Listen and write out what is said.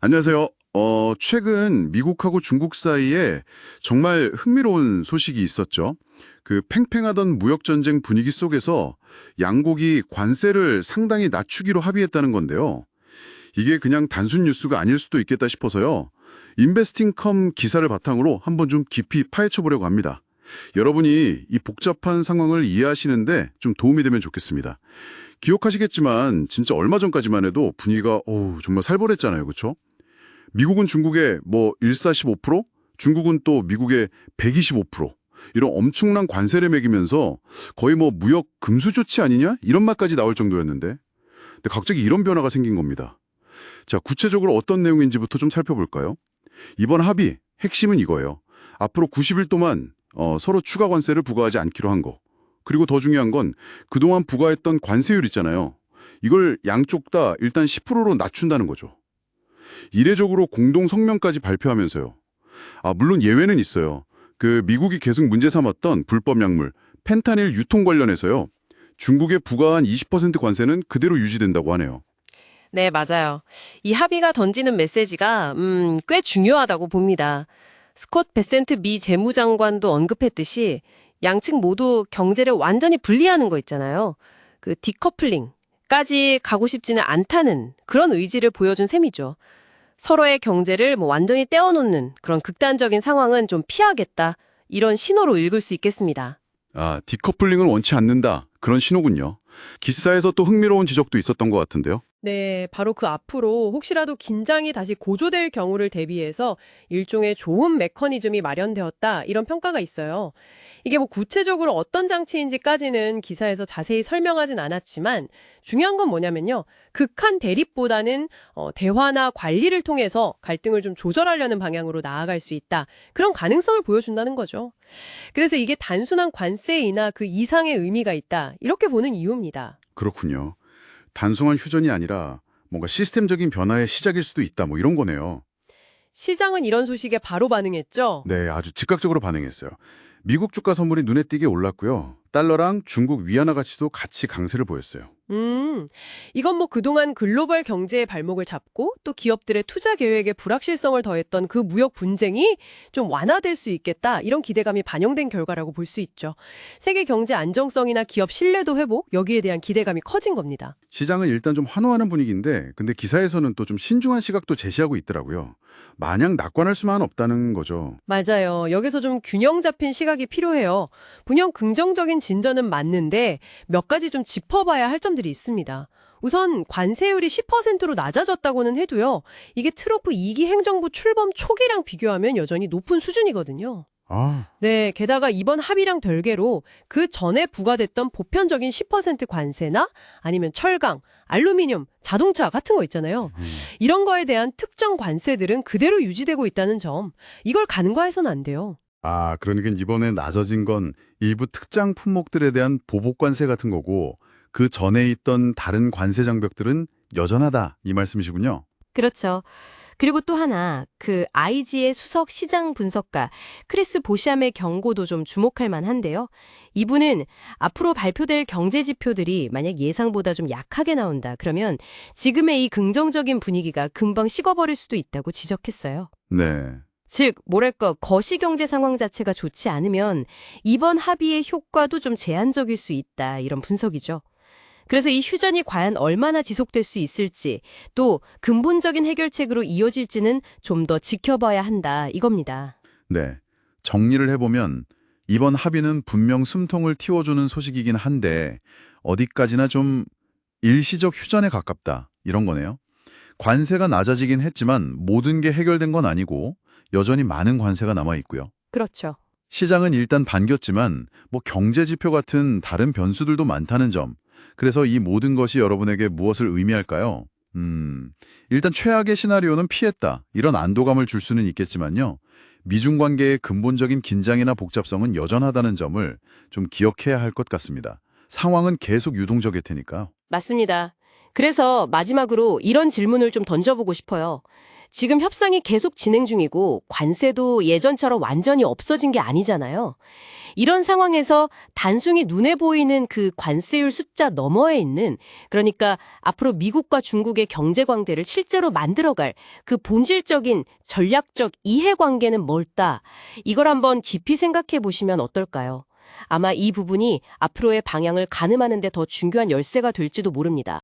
안녕하세요. 최근 미국하고 중국 사이에 정말 흥미로운 소식이 있었죠. 그 팽팽하던 무역전쟁 분위기 속에서 양국이 관세를 상당히 낮추기로 합의했다는 건데요. 이게 그냥 단순 뉴스가 아닐 수도 있겠다 싶어서요. 인베스팅컴 기사를 바탕으로 한번 좀 깊이 파헤쳐 보려고 합니다. 여러분이 이 복잡한 상황을 이해하시는데 좀 도움이 되면 좋겠습니다. 기억하시겠지만 진짜 얼마 전까지만 해도 분위기가 정말 살벌했잖아요. 그렇죠? 미국은 중국의 뭐 145%, 중국은 또 미국의 125%, 이런 엄청난 관세를 매기면서 거의 뭐 무역 금수 조치 아니냐? 이런 말까지 나올 정도였는데. 근데 갑자기 이런 변화가 생긴 겁니다. 자, 구체적으로 어떤 내용인지부터 좀 살펴볼까요? 이번 합의, 핵심은 이거예요. 앞으로 90일 동안 서로 추가 관세를 부과하지 않기로 한 거. 그리고 더 중요한 건 그동안 부과했던 관세율 있잖아요. 이걸 양쪽 다 일단 10%로 낮춘다는 거죠. 이례적으로 공동 성명까지 발표하면서요. 물론 예외는 있어요. 그 미국이 계속 문제 삼았던 불법 약물, 펜타닐 유통 관련해서요. 중국에 부과한 20% 관세는 그대로 유지된다고 하네요. 네, 맞아요. 이 합의가 던지는 메시지가 꽤 중요하다고 봅니다. 스콧 베센트 미 재무장관도 언급했듯이 양측 모두 경제를 완전히 분리하는 거 있잖아요. 그 디커플링까지 가고 싶지는 않다는 그런 의지를 보여준 셈이죠. 서로의 경제를 완전히 떼어놓는 그런 극단적인 상황은 좀 피하겠다. 이런 신호로 읽을 수 있겠습니다. 디커플링을 원치 않는다. 그런 신호군요. 기사에서 또 흥미로운 지적도 있었던 것 같은데요. 네, 바로 그 앞으로 혹시라도 긴장이 다시 고조될 경우를 대비해서 일종의 좋은 메커니즘이 마련되었다, 이런 평가가 있어요. 이게 구체적으로 어떤 장치인지까지는 기사에서 자세히 설명하진 않았지만 중요한 건 뭐냐면요. 극한 대립보다는 대화나 관리를 통해서 갈등을 좀 조절하려는 방향으로 나아갈 수 있다. 그런 가능성을 보여준다는 거죠. 그래서 이게 단순한 관세 인하 그 이상의 의미가 있다, 이렇게 보는 이유입니다. 그렇군요. 단순한 휴전이 아니라 뭔가 시스템적인 변화의 시작일 수도 있다. 뭐 이런 거네요. 시장은 이런 소식에 바로 반응했죠. 네, 아주 즉각적으로 반응했어요. 미국 주가 선물이 눈에 띄게 올랐고요. 달러랑 중국 위안화 가치도 같이 강세를 보였어요. 이건 그동안 글로벌 경제의 발목을 잡고 또 기업들의 투자 계획에 불확실성을 더했던 그 무역 분쟁이 좀 완화될 수 있겠다, 이런 기대감이 반영된 결과라고 볼 수 있죠. 세계 경제 안정성이나 기업 신뢰도 회복, 여기에 대한 기대감이 커진 겁니다. 시장은 일단 좀 환호하는 분위기인데 근데 기사에서는 또 좀 신중한 시각도 제시하고 있더라고요. 마냥 낙관할 수만 없다는 거죠. 맞아요. 여기서 좀 균형 잡힌 시각이 필요해요. 분명 긍정적인 진전은 맞는데 몇 가지 좀 짚어봐야 할 점들이 있습니다. 우선 관세율이 10%로 낮아졌다고는 해도요. 이게 트럼프 2기 행정부 출범 초기랑 비교하면 여전히 높은 수준이거든요. 아, 네, 게다가 이번 합의랑 별개로 그 전에 부과됐던 보편적인 10% 관세나 아니면 철강, 알루미늄, 자동차 같은 거 있잖아요. 이런 거에 대한 특정 관세들은 그대로 유지되고 있다는 점, 이걸 간과해서는 안 돼요. 그러니까 이번에 낮아진 건 일부 특정 품목들에 대한 보복 관세 같은 거고 그 전에 있던 다른 관세 장벽들은 여전하다 이 말씀이시군요. 그렇죠. 그리고 또 하나, 그 IG의 수석 시장 분석가 크리스 보샴의 경고도 좀 주목할 만한데요. 이분은 앞으로 발표될 경제 지표들이 만약 예상보다 좀 약하게 나온다, 그러면 지금의 이 긍정적인 분위기가 금방 식어버릴 수도 있다고 지적했어요. 네. 즉, 뭐랄까, 거시경제 상황 자체가 좋지 않으면 이번 합의의 효과도 좀 제한적일 수 있다, 이런 분석이죠. 그래서 이 휴전이 과연 얼마나 지속될 수 있을지, 또 근본적인 해결책으로 이어질지는 좀 더 지켜봐야 한다, 이겁니다. 네. 정리를 해보면 이번 합의는 분명 숨통을 틔워주는 소식이긴 한데 어디까지나 좀 일시적 휴전에 가깝다 이런 거네요. 관세가 낮아지긴 했지만 모든 게 해결된 건 아니고 여전히 많은 관세가 남아있고요. 그렇죠. 시장은 일단 반겼지만 경제 지표 같은 다른 변수들도 많다는 점. 그래서 이 모든 것이 여러분에게 무엇을 의미할까요? 일단 최악의 시나리오는 피했다. 이런 안도감을 줄 수는 있겠지만요. 미중 관계의 근본적인 긴장이나 복잡성은 여전하다는 점을 좀 기억해야 할 것 같습니다. 상황은 계속 유동적일 테니까요. 맞습니다. 그래서 마지막으로 이런 질문을 좀 던져보고 싶어요. 지금 협상이 계속 진행 중이고 관세도 예전처럼 완전히 없어진 게 아니잖아요. 이런 상황에서 단순히 눈에 보이는 그 관세율 숫자 너머에 있는, 그러니까 앞으로 미국과 중국의 경제 관계를 실제로 만들어갈 그 본질적인 전략적 이해관계는 뭘까? 이걸 한번 깊이 생각해 보시면 어떨까요? 아마 이 부분이 앞으로의 방향을 가늠하는 데 더 중요한 열쇠가 될지도 모릅니다.